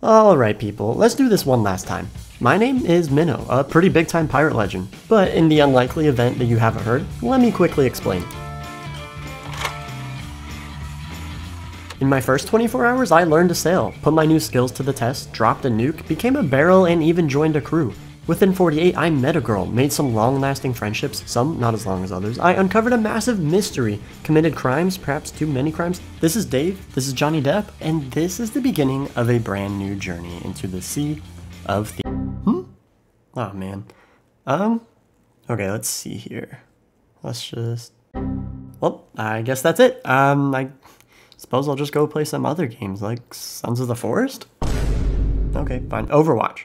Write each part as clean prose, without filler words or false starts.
Alright people, let's do this one last time. My name is Minnow, a pretty big time pirate legend, but in the unlikely event that you haven't heard, let me quickly explain. In my first 24 hours, I learned to sail, put my new skills to the test, dropped a nuke, became a barrel, and even joined a crew. Within 48, I met a girl, made some long-lasting friendships, some not as long as others. I uncovered a massive mystery, committed crimes, perhaps too many crimes. This is Dave, this is Johnny Depp, and this is the beginning of a brand new journey into the Sea of Thieves. Oh man. Okay, let's see here. Let's just... Well, I guess that's it. I suppose I'll just go play some other games, like Sons of the Forest? Okay, fine. Overwatch.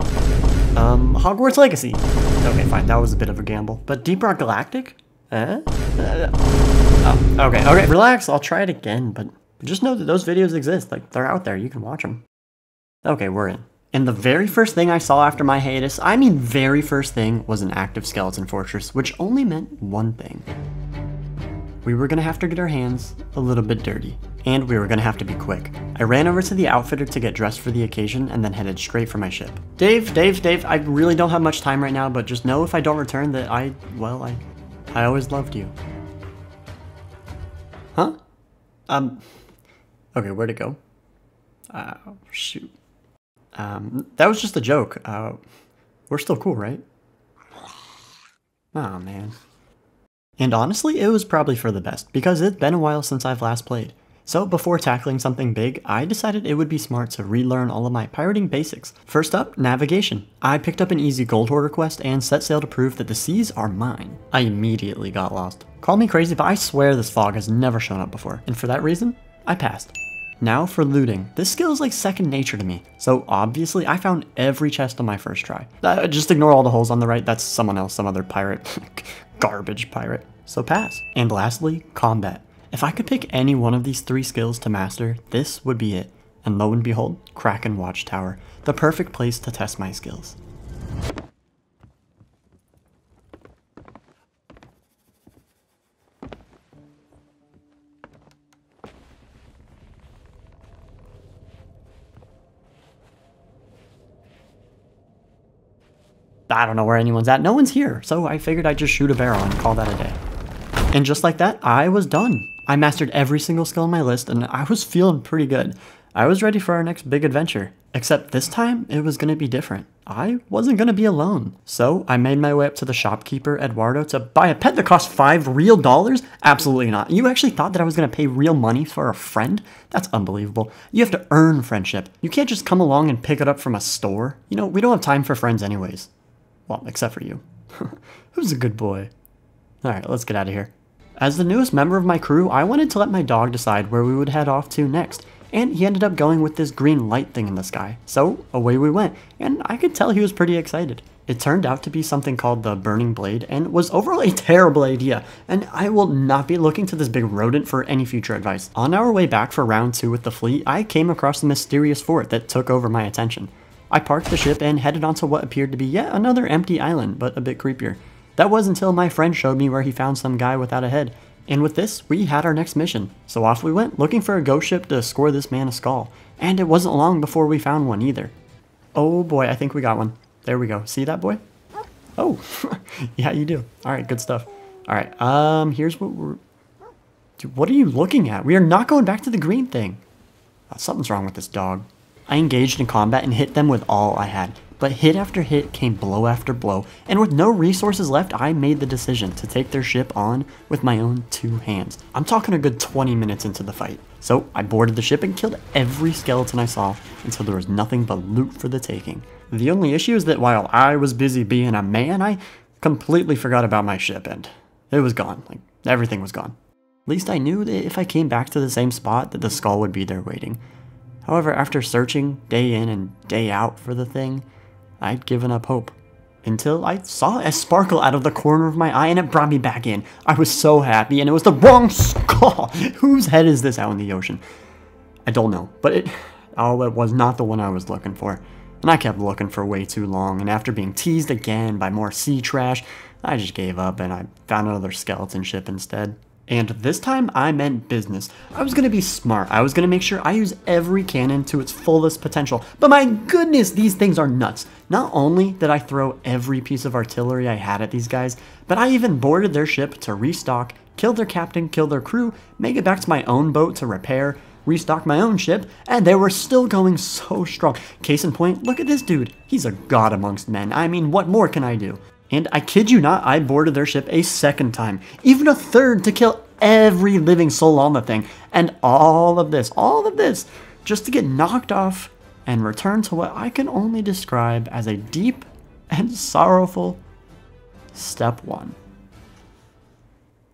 Hogwarts Legacy. Okay, fine, that was a bit of a gamble. But Deep Rock Galactic? Oh, okay, relax, I'll try it again, but just know that those videos exist, like, they're out there, you can watch them. Okay, we're in. And the very first thing I saw after my hiatus, I mean very first thing, was an active skeleton fortress, which only meant one thing. We were gonna have to get our hands a little bit dirty, and we were gonna have to be quick. I ran over to the outfitter to get dressed for the occasion and then headed straight for my ship. Dave, I really don't have much time right now, but just know if I don't return that I always loved you. Huh? Okay, where'd it go? Shoot. That was just a joke. We're still cool, right? Oh, man. And honestly, it was probably for the best, because it's been a while since I've last played. So before tackling something big, I decided it would be smart to relearn all of my pirating basics. First up, navigation. I picked up an easy gold hoarder quest and set sail to prove that the seas are mine. I immediately got lost. Call me crazy, but I swear this fog has never shown up before, and for that reason, I passed. Now for looting. This skill is like second nature to me, so obviously I found every chest on my first try. Just ignore all the holes on the right, that's someone else, some other pirate. Garbage pirate. So pass. And lastly, combat. If I could pick any one of these three skills to master, this would be it. And lo and behold, Kraken Watchtower. The perfect place to test my skills. I don't know where anyone's at. No one's here, so I figured I'd just shoot a barrel and call that a day. And just like that, I was done. I mastered every single skill on my list, and I was feeling pretty good. I was ready for our next big adventure. Except this time, it was going to be different. I wasn't going to be alone. So I made my way up to the shopkeeper, Eduardo, to buy a pet that cost $5 real? Absolutely not. You actually thought that I was going to pay real money for a friend? That's unbelievable. You have to earn friendship. You can't just come along and pick it up from a store. You know, we don't have time for friends anyways. Well, except for you. Who's a good boy? Alright, let's get out of here. As the newest member of my crew, I wanted to let my dog decide where we would head off to next, and he ended up going with this green light thing in the sky. So, away we went, and I could tell he was pretty excited. It turned out to be something called the Burning Blade, and was overall a terrible idea, and I will not be looking to this big rodent for any future advice. On our way back for round 2 with the fleet, I came across the mysterious fort that took over my attention. I parked the ship and headed onto what appeared to be yet another empty island, but a bit creepier. That was until my friend showed me where he found some guy without a head. And with this, we had our next mission. So off we went, looking for a ghost ship to score this man a skull. And it wasn't long before we found one either. Oh boy, I think we got one. There we go. See that boy? Oh, yeah, you do. Alright, good stuff. Alright, here's what we're... Dude, what are you looking at? We are not going back to the green thing. Something's wrong with this dog. I engaged in combat and hit them with all I had, but hit after hit came blow after blow, and with no resources left, I made the decision to take their ship on with my own 2 hands. I'm talking a good 20 minutes into the fight. So I boarded the ship and killed every skeleton I saw until there was nothing but loot for the taking. The only issue is that while I was busy being a man, I completely forgot about my ship, and it was gone. Like, everything was gone. At least I knew that if I came back to the same spot, that the skull would be there waiting. However, after searching day in and day out for the thing, I'd given up hope. Until I saw a sparkle out of the corner of my eye and it brought me back in. I was so happy, and it was the wrong skull! Whose head is this out in the ocean? I don't know, but it was not the one I was looking for. And I kept looking for way too long, and after being teased again by more sea trash, I just gave up and I found another skeleton ship instead. And this time I meant business. I was gonna be smart. I was gonna make sure I use every cannon to its fullest potential. But my goodness, these things are nuts. Not only did I throw every piece of artillery I had at these guys, but I even boarded their ship to restock, kill their captain, kill their crew, make it back to my own boat to repair, restock my own ship, and they were still going so strong. Case in point, look at this dude. He's a god amongst men. I mean, what more can I do? And I kid you not, I boarded their ship a second time, even a third, to kill every living soul on the thing. And all of this, just to get knocked off and return to what I can only describe as a deep and sorrowful step one.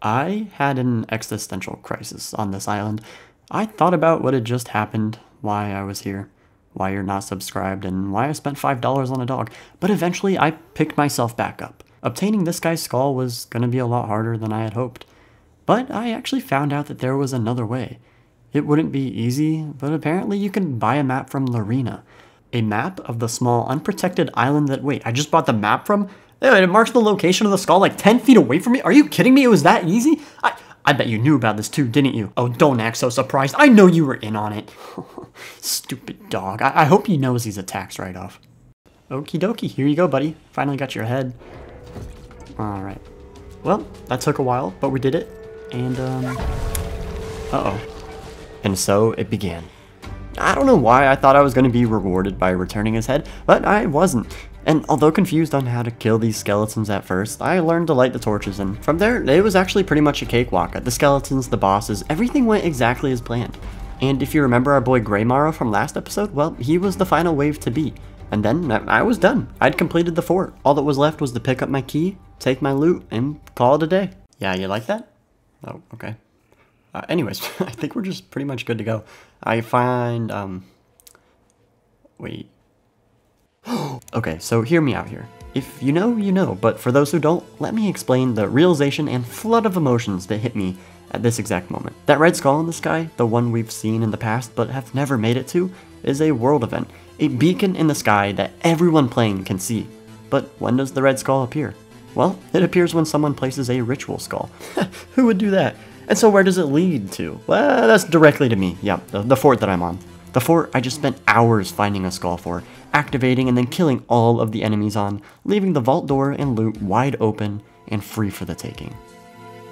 I had an existential crisis on this island. I thought about what had just happened, why I was here, why you're not subscribed, and why I spent $5 on a dog. But eventually I picked myself back up. Obtaining this guy's skull was going to be a lot harder than I had hoped. But I actually found out that there was another way. It wouldn't be easy, but apparently you can buy a map from Larina. A map of the small unprotected island that, wait, I just bought the map from? It marks the location of the skull like 10 feet away from me? Are you kidding me? It was that easy? I bet you knew about this too, didn't you? Oh, don't act so surprised. I know you were in on it. Stupid dog. I hope he knows he's a tax write-off. Okie dokie, here you go, buddy. Finally got your head. Alright. Well, that took a while, but we did it. And, uh-oh. And so it began. I don't know why I thought I was going to be rewarded by returning his head, but I wasn't. And although confused on how to kill these skeletons at first, I learned to light the torches, and from there, it was actually pretty much a cakewalk. The skeletons, the bosses, everything went exactly as planned. And if you remember our boy Greymara from last episode, well, he was the final wave to beat. And then I was done. I'd completed the fort. All that was left was to pick up my key, take my loot, and call it a day. Yeah, you like that? Oh, okay. Anyways, I think we're just pretty much good to go. I find, wait. Okay, so hear me out here. If you know, you know, but for those who don't, let me explain the realization and flood of emotions that hit me at this exact moment. That red skull in the sky, the one we've seen in the past but have never made it to, is a world event. A beacon in the sky that everyone playing can see. But when does the red skull appear? Well, it appears when someone places a ritual skull. Who would do that? And so where does it lead to? Well, that's directly to me. Yeah, the fort that I'm on. The fort I just spent hours finding a skull for, activating and then killing all of the enemies on, leaving the vault door and loot wide open and free for the taking.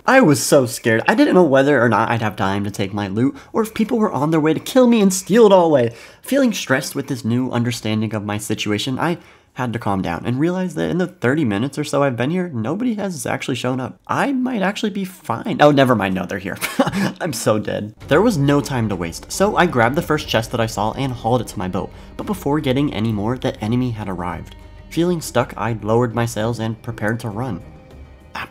I was so scared. I didn't know whether or not I'd have time to take my loot, or if people were on their way to kill me and steal it all away. Feeling stressed with this new understanding of my situation, I had to calm down and realize that in the 30 minutes or so I've been here, nobody has actually shown up. I might actually be fine. Oh, never mind, no, they're here. I'm so dead. There was no time to waste, so I grabbed the first chest that I saw and hauled it to my boat. But before getting any more, the enemy had arrived. Feeling stuck, I lowered my sails and prepared to run.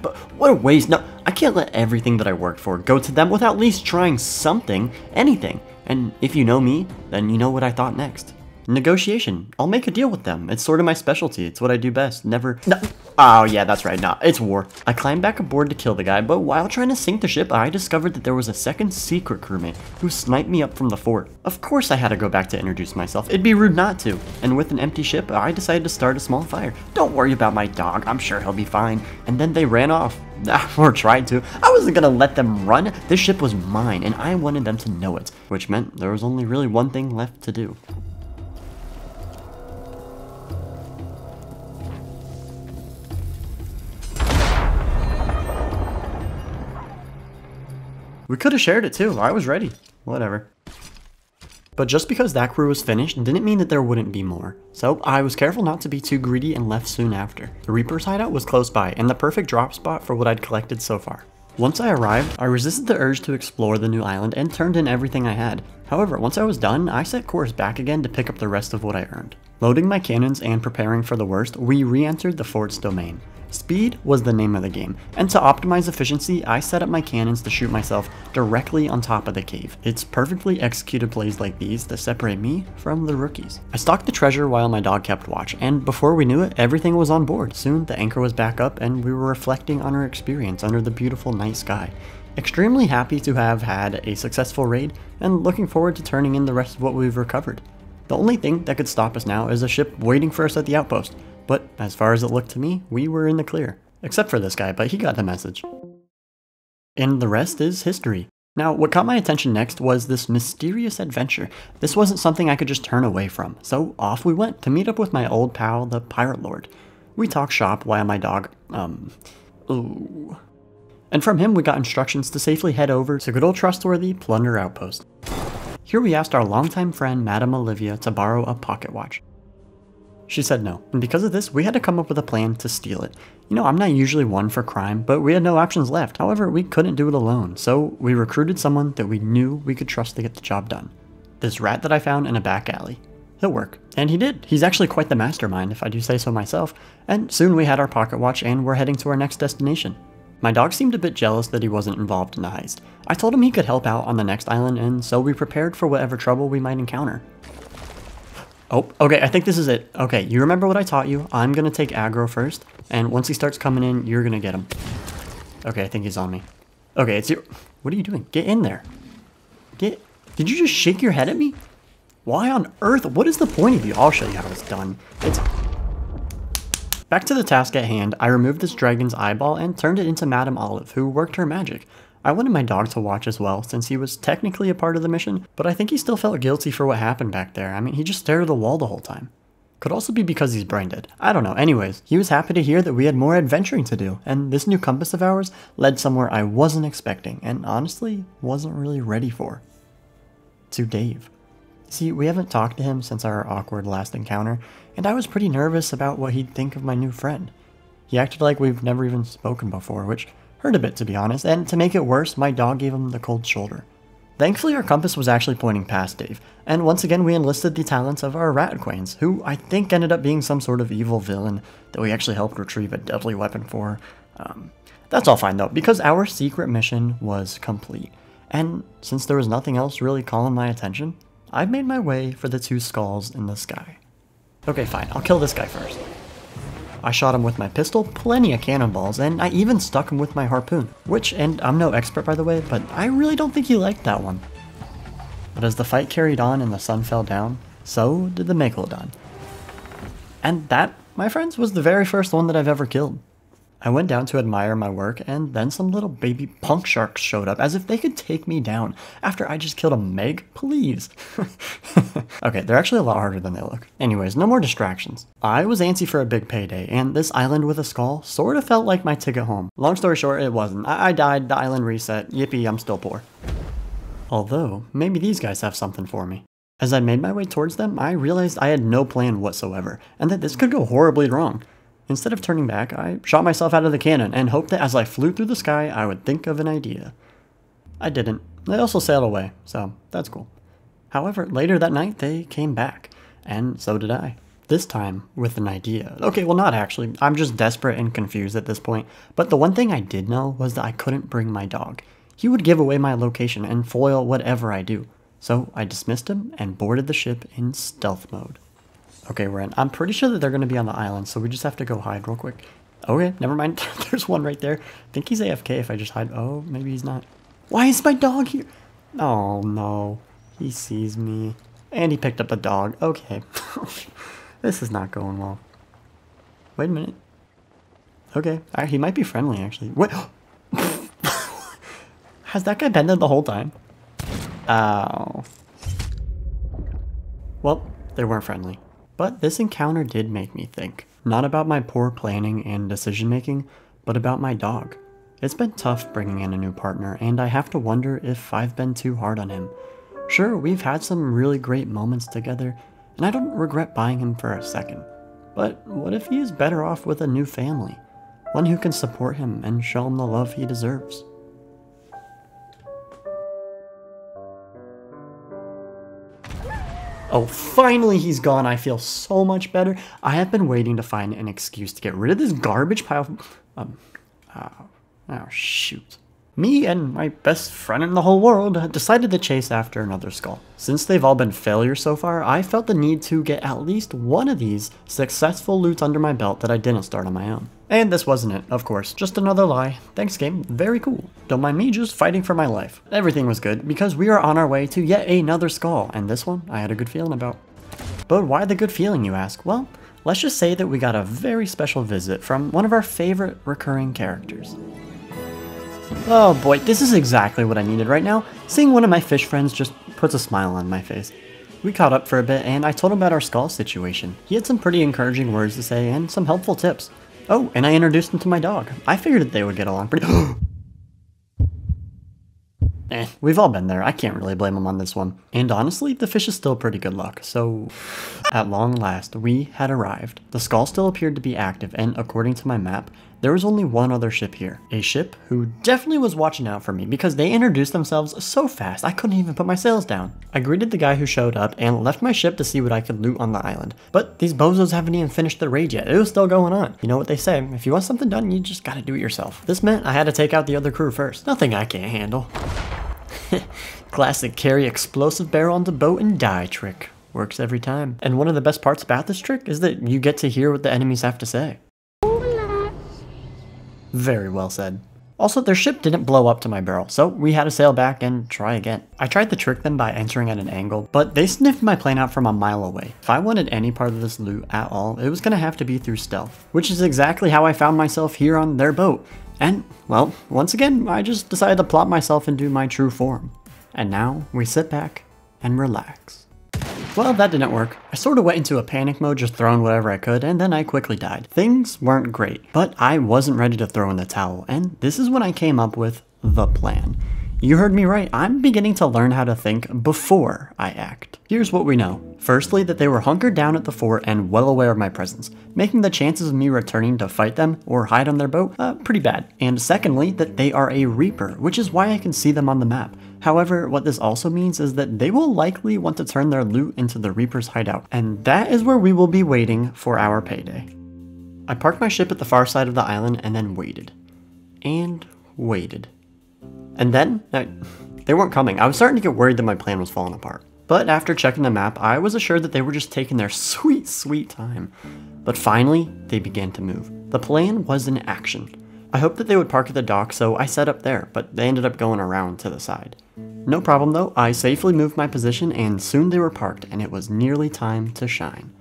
But what a waste. No, I can't let everything that I worked for go to them without at least trying something, anything. And if you know me, then you know what I thought next. Negotiation. I'll make a deal with them. It's sort of my specialty. It's what I do best. Never... No. Oh, yeah, that's right. No, it's war. I climbed back aboard to kill the guy, but while trying to sink the ship, I discovered that there was a second secret crewmate who sniped me up from the fort. Of course I had to go back to introduce myself. It'd be rude not to. And with an empty ship, I decided to start a small fire. Don't worry about my dog. I'm sure he'll be fine. And then they ran off. Or tried to. I wasn't gonna let them run. This ship was mine, and I wanted them to know it, which meant there was only really one thing left to do. We could have shared it too. I was ready. Whatever. But just because that crew was finished didn't mean that there wouldn't be more. So I was careful not to be too greedy and left soon after. The Reaper's hideout was close by and the perfect drop spot for what I'd collected so far. Once I arrived, I resisted the urge to explore the new island and turned in everything I had. However, once I was done, I set course back again to pick up the rest of what I earned. Loading my cannons and preparing for the worst, we re-entered the fort's domain. Speed was the name of the game, and to optimize efficiency, I set up my cannons to shoot myself directly on top of the cave. It's perfectly executed plays like these that separate me from the rookies. I stalked the treasure while my dog kept watch, and before we knew it, everything was on board. Soon, the anchor was back up, and we were reflecting on our experience under the beautiful night sky. Extremely happy to have had a successful raid, and looking forward to turning in the rest of what we've recovered. The only thing that could stop us now is a ship waiting for us at the outpost. But as far as it looked to me, we were in the clear. Except for this guy, but he got the message. And the rest is history. Now, what caught my attention next was this mysterious adventure. This wasn't something I could just turn away from, so off we went to meet up with my old pal, the Pirate Lord. We talked shop while my dog, ooh. And from him we got instructions to safely head over to good old trustworthy Plunder Outpost. Here we asked our longtime friend, Madame Olivia, to borrow a pocket watch. She said no, and because of this, we had to come up with a plan to steal it. You know, I'm not usually one for crime, but we had no options left. However, we couldn't do it alone, so we recruited someone that we knew we could trust to get the job done. This rat that I found in a back alley. He'll work. And he did. He's actually quite the mastermind, if I do say so myself. And soon we had our pocket watch and we're heading to our next destination. My dog seemed a bit jealous that he wasn't involved in the heist. I told him he could help out on the next island, and so we prepared for whatever trouble we might encounter. Oh, okay, I think this is it. Okay, you remember what I taught you. I'm gonna take aggro first, and once he starts coming in, you're gonna get him. Okay, I think he's on me. Okay, it's your... What are you doing? Get in there. Did you just shake your head at me? Why on earth? What is the point of you? I'll show you how it's done. Back to the task at hand, I removed this dragon's eyeball and turned it into Madame Olive, who worked her magic. I wanted my dog to watch as well, since he was technically a part of the mission, but I think he still felt guilty for what happened back there. I mean, he just stared at the wall the whole time. Could also be because he's brain dead. I don't know. Anyways, he was happy to hear that we had more adventuring to do, and this new compass of ours led somewhere I wasn't expecting, and honestly, wasn't really ready for. To Dave. See, we haven't talked to him since our awkward last encounter, and I was pretty nervous about what he'd think of my new friend. He acted like we've never even spoken before, which hurt a bit to be honest, and to make it worse, my dog gave him the cold shoulder. Thankfully our compass was actually pointing past Dave, and once again we enlisted the talents of our rat acquaintance, who I think ended up being some sort of evil villain that we actually helped retrieve a deadly weapon for. That's all fine though, because our secret mission was complete, and since there was nothing else really calling my attention, I made my way for the two skulls in the sky. Okay, fine, I'll kill this guy first. I shot him with my pistol, plenty of cannonballs, and I even stuck him with my harpoon. Which, and I'm no expert by the way, but I really don't think he liked that one. But as the fight carried on and the sun fell down, so did the Megalodon. And that, my friends, was the very first one that I've ever killed. I went down to admire my work, and then some little baby punk sharks showed up as if they could take me down after I just killed a Meg, please. Okay, they're actually a lot harder than they look. Anyways, no more distractions. I was antsy for a big payday, and this island with a skull sort of felt like my ticket home. Long story short, it wasn't. I died, the island reset, yippee, I'm still poor. Although, maybe these guys have something for me. As I made my way towards them, I realized I had no plan whatsoever, and that this could go horribly wrong. Instead of turning back, I shot myself out of the cannon and hoped that as I flew through the sky, I would think of an idea. I didn't. They also sailed away, so that's cool. However, later that night, they came back, and so did I. This time, with an idea. Okay, well not actually, I'm just desperate and confused at this point, but the one thing I did know was that I couldn't bring my dog. He would give away my location and foil whatever I do. So I dismissed him and boarded the ship in stealth mode. Okay, we're in. I'm pretty sure that they're going to be on the island, so we just have to go hide real quick. Okay, never mind. There's one right there. I think he's AFK if I just hide. Oh, maybe he's not. Why is my dog here? Oh, no. He sees me. And he picked up a dog. Okay. This is not going well. Wait a minute. Okay, he might be friendly, actually. What? Has that guy been there the whole time? Oh. Well, they weren't friendly. But this encounter did make me think. Not about my poor planning and decision making, but about my dog. It's been tough bringing in a new partner, and I have to wonder if I've been too hard on him. Sure, we've had some really great moments together, and I don't regret buying him for a second. But what if he is better off with a new family? One who can support him and show him the love he deserves. Oh, finally he's gone. I feel so much better. I have been waiting to find an excuse to get rid of this garbage pile. Oh, shoot. Me and my best friend in the whole world decided to chase after another skull. Since they've all been failures so far, I felt the need to get at least one of these successful loots under my belt that I didn't start on my own. And this wasn't it, of course. Just another lie. Thanks, game. Very cool. Don't mind me just fighting for my life. Everything was good, because we are on our way to yet another skull, and this one I had a good feeling about. But why the good feeling, you ask? Well, let's just say that we got a very special visit from one of our favorite recurring characters. Oh boy, this is exactly what I needed right now. Seeing one of my fish friends just puts a smile on my face. We caught up for a bit and I told him about our skull situation. He had some pretty encouraging words to say and some helpful tips. Oh, and I introduced him to my dog. I figured that they would get along pretty... We've all been there. I can't really blame him on this one. And honestly, the fish is still pretty good luck, so... At long last, we had arrived. The skull still appeared to be active, and according to my map, there was only one other ship here. A ship who definitely was watching out for me because they introduced themselves so fast I couldn't even put my sails down. I greeted the guy who showed up and left my ship to see what I could loot on the island. But these bozos haven't even finished their raid yet. It was still going on. You know what they say, if you want something done, you just gotta do it yourself. This meant I had to take out the other crew first. Nothing I can't handle. Classic carry explosive barrel on the boat and die trick. Works every time. And one of the best parts about this trick is that you get to hear what the enemies have to say. Very well said. Also, their ship didn't blow up to my barrel, so we had to sail back and try again. I tried to trick them by entering at an angle, but they sniffed my plane out from a mile away. If I wanted any part of this loot at all, it was gonna have to be through stealth, which is exactly how I found myself here on their boat. And, well, once again, I just decided to plop myself into my true form. And now, we sit back and relax. Well, that didn't work. I sort of went into a panic mode, just throwing whatever I could, and then I quickly died. Things weren't great, but I wasn't ready to throw in the towel, and this is when I came up with the plan. You heard me right, I'm beginning to learn how to think before I act. Here's what we know. Firstly, that they were hunkered down at the fort and well aware of my presence, making the chances of me returning to fight them or hide on their boat pretty bad. And secondly, that they are a reaper, which is why I can see them on the map. However, what this also means is that they will likely want to turn their loot into the reaper's hideout, and that is where we will be waiting for our payday. I parked my ship at the far side of the island and then waited. And waited. And then, they weren't coming. I was starting to get worried that my plan was falling apart. But after checking the map, I was assured that they were just taking their sweet, sweet time. But finally, they began to move. The plan was in action. I hoped that they would park at the dock, so I set up there, but they ended up going around to the side. No problem though, I safely moved my position and soon they were parked and it was nearly time to shine.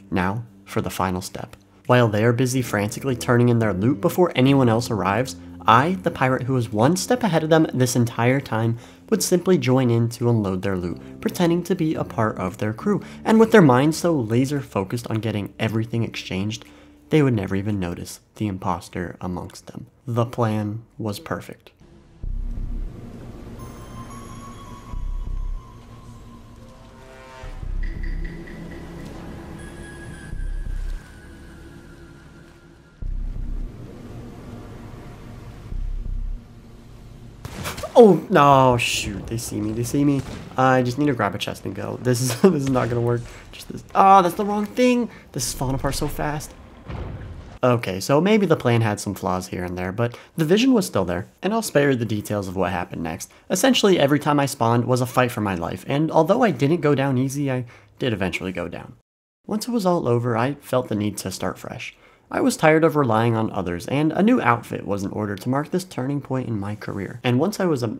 Now, for the final step. While they are busy frantically turning in their loot before anyone else arrives, I, the pirate who was one step ahead of them this entire time, would simply join in to unload their loot, pretending to be a part of their crew, and with their minds so laser focused on getting everything exchanged, they would never even notice the imposter amongst them. The plan was perfect. Oh, no, shoot, they see me. I just need to grab a chest and go. This is not gonna work. Just this. Oh, that's the wrong thing. This is falling apart so fast. Okay, so maybe the plan had some flaws here and there, but the vision was still there, and I'll spare you the details of what happened next. Essentially, every time I spawned was a fight for my life, and although I didn't go down easy, I did eventually go down. Once it was all over, I felt the need to start fresh. I was tired of relying on others, and a new outfit was in order to mark this turning point in my career. And once I was no,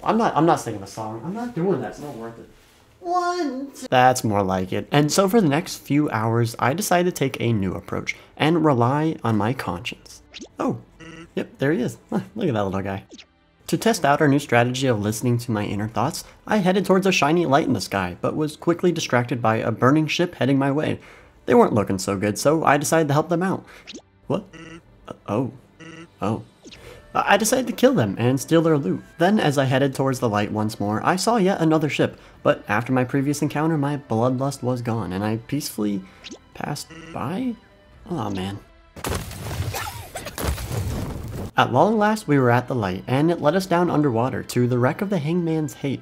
I'm not singing the song. I'm not doing that. It's not worth it. That's more like it. And so for the next few hours, I decided to take a new approach and rely on my conscience. Oh, yep, there he is. Look at that little guy. To test out our new strategy of listening to my inner thoughts, I headed towards a shiny light in the sky, but was quickly distracted by a burning ship heading my way. They weren't looking so good, so I decided to help them out. What? Oh. I decided to kill them and steal their loot. Then, as I headed towards the light once more, I saw yet another ship, but after my previous encounter, my bloodlust was gone, and I peacefully passed by? Aw, man. At long last, we were at the light, and it led us down underwater to the wreck of the Hangman's Hate.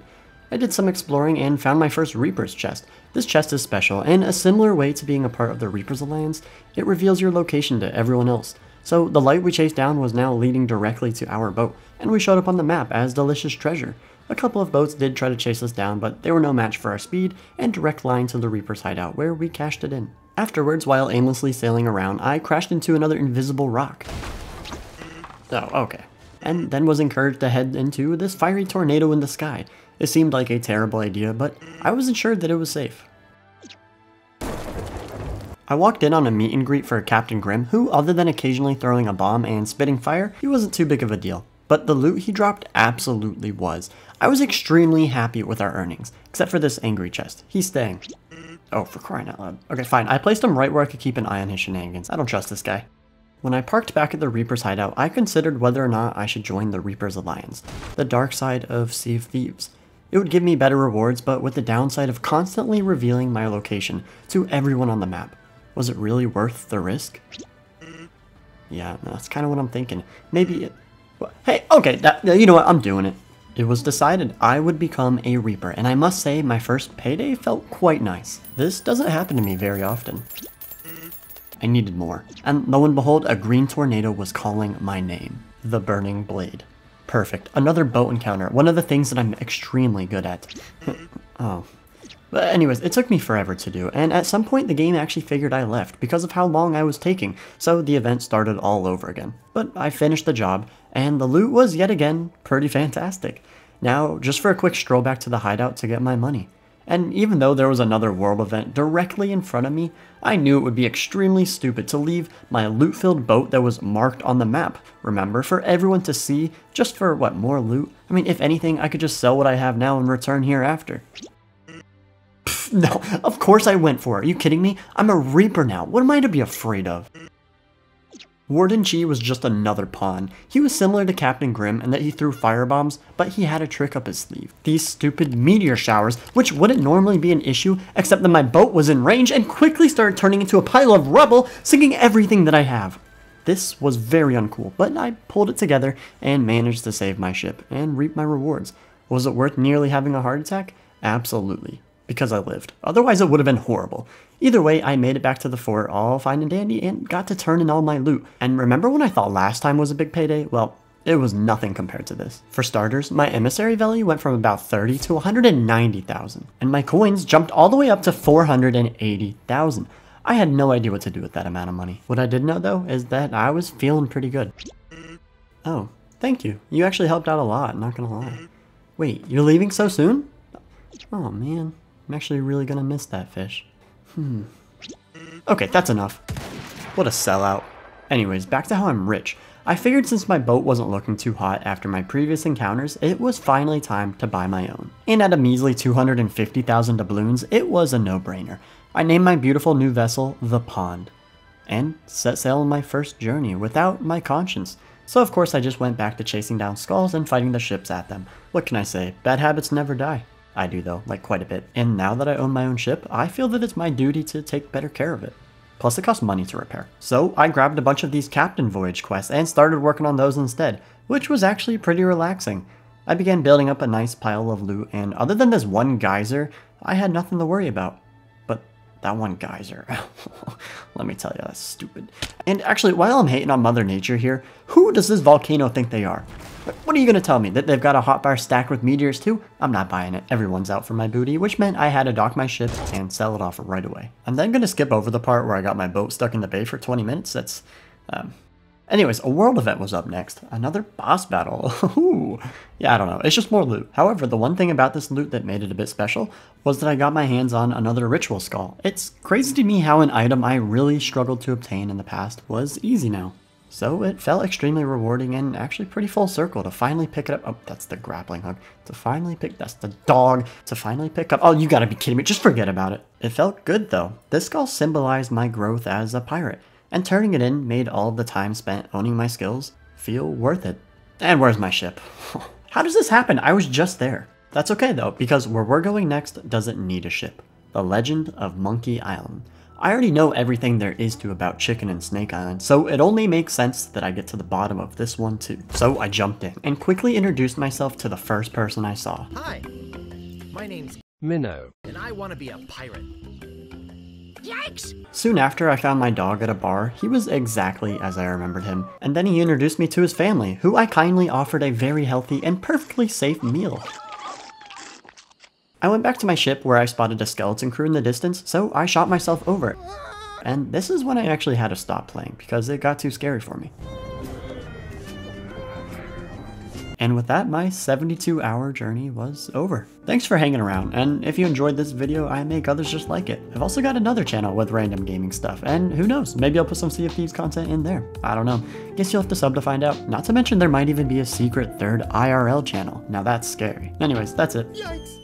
I did some exploring and found my first Reaper's chest. This chest is special, and a similar way to being a part of the Reaper's Alliance, it reveals your location to everyone else. So the light we chased down was now leading directly to our boat, and we showed up on the map as delicious treasure. A couple of boats did try to chase us down, but they were no match for our speed and direct line to the Reaper's hideout where we cashed it in. Afterwards, while aimlessly sailing around, I crashed into another invisible rock. Oh, okay. And then was encouraged to head into this fiery tornado in the sky. It seemed like a terrible idea, but I was assured that it was safe. I walked in on a meet and greet for Captain Grimm, who, other than occasionally throwing a bomb and spitting fire, he wasn't too big of a deal. But the loot he dropped absolutely was. I was extremely happy with our earnings, except for this angry chest. He's staying. Oh, for crying out loud. Okay, fine. I placed him right where I could keep an eye on his shenanigans. I don't trust this guy. When I parked back at the Reaper's hideout, I considered whether or not I should join the Reaper's Alliance, the dark side of Sea of Thieves. It would give me better rewards, but with the downside of constantly revealing my location to everyone on the map. Was it really worth the risk? Yeah, that's kind of what I'm thinking. Maybe it... Hey, okay, you know what? I'm doing it. It was decided I would become a Reaper, and I must say my first payday felt quite nice. This doesn't happen to me very often. I needed more. And lo and behold, a green tornado was calling my name. The Burning Blade. Perfect. Another boat encounter. One of the things that I'm extremely good at. Oh. But anyways, it took me forever to do, and at some point the game actually figured I left because of how long I was taking, so the event started all over again. But I finished the job, and the loot was yet again pretty fantastic. Now, just for a quick stroll back to the hideout to get my money. And even though there was another world event directly in front of me, I knew it would be extremely stupid to leave my loot-filled boat that was marked on the map, remember, for everyone to see, just for, what, more loot? I mean, if anything, I could just sell what I have now and return hereafter. No, of course I went for it. Are you kidding me? I'm a Reaper now. What am I to be afraid of? Warden G was just another pawn. He was similar to Captain Grimm in that he threw firebombs, but he had a trick up his sleeve. These stupid meteor showers, which wouldn't normally be an issue, except that my boat was in range and quickly started turning into a pile of rubble, sinking everything that I have. This was very uncool, but I pulled it together and managed to save my ship and reap my rewards. Was it worth nearly having a heart attack? Absolutely. Because I lived. Otherwise it would have been horrible. Either way, I made it back to the fort all fine and dandy and got to turn in all my loot. And remember when I thought last time was a big payday? Well, it was nothing compared to this. For starters, my emissary value went from about 30 to 190,000, and my coins jumped all the way up to 480,000. I had no idea what to do with that amount of money. What I did know though is that I was feeling pretty good. Oh, thank you. You actually helped out a lot, not gonna lie. Wait, you're leaving so soon? Oh man. I'm actually really gonna miss that fish. Okay, that's enough. What a sellout. Anyways, back to how I'm rich. I figured since my boat wasn't looking too hot after my previous encounters, it was finally time to buy my own. And at a measly 250,000 doubloons, it was a no-brainer. I named my beautiful new vessel the Pond, and set sail on my first journey without my conscience. So of course I just went back to chasing down skulls and fighting the ships at them. What can I say? Bad habits never die. I do though, like quite a bit. And now that I own my own ship, I feel that it's my duty to take better care of it. Plus it costs money to repair. So I grabbed a bunch of these Captain Voyage quests and started working on those instead, which was actually pretty relaxing. I began building up a nice pile of loot, and other than this one geyser, I had nothing to worry about. But that one geyser, let me tell you, that's stupid. And actually, while I'm hating on Mother Nature here, who does this volcano think they are? What are you going to tell me? That they've got a hotbar stacked with meteors too? I'm not buying it. Everyone's out for my booty, which meant I had to dock my ship and sell it off right away. I'm then going to skip over the part where I got my boat stuck in the bay for 20 minutes. That's, Anyways, a world event was up next. Another boss battle. Ooh. Yeah, I don't know. It's just more loot. However, the one thing about this loot that made it a bit special was that I got my hands on another ritual skull. It's crazy to me how an item I really struggled to obtain in the past was easy now. So it felt extremely rewarding and actually pretty full circle to finally pick it up. Oh, that's the grappling hook. That's the dog. To finally pick up. Oh, you gotta be kidding me. Just forget about it. It felt good though. This skull symbolized my growth as a pirate, and turning it in made all of the time spent owning my skills feel worth it. And where's my ship? How does this happen? I was just there. That's okay though, because where we're going next doesn't need a ship. The Legend of Monke Island. I already know everything there is to about Chicken and Snake Island, so it only makes sense that I get to the bottom of this one too. So I jumped in and quickly introduced myself to the first person I saw. Hi, my name's Minnow, and I want to be a pirate. Yikes! Soon after, I found my dog at a bar. He was exactly as I remembered him. And then he introduced me to his family, who I kindly offered a very healthy and perfectly safe meal. I went back to my ship where I spotted a skeleton crew in the distance, so I shot myself over it. And this is when I actually had to stop playing because it got too scary for me. And with that, my 72-hour journey was over. Thanks for hanging around, and if you enjoyed this video, I make others just like it. I've also got another channel with random gaming stuff, and who knows, maybe I'll put some Sea of Thieves content in there. I don't know. Guess you'll have to sub to find out. Not to mention there might even be a secret third IRL channel. Now that's scary. Anyways, that's it. Yikes!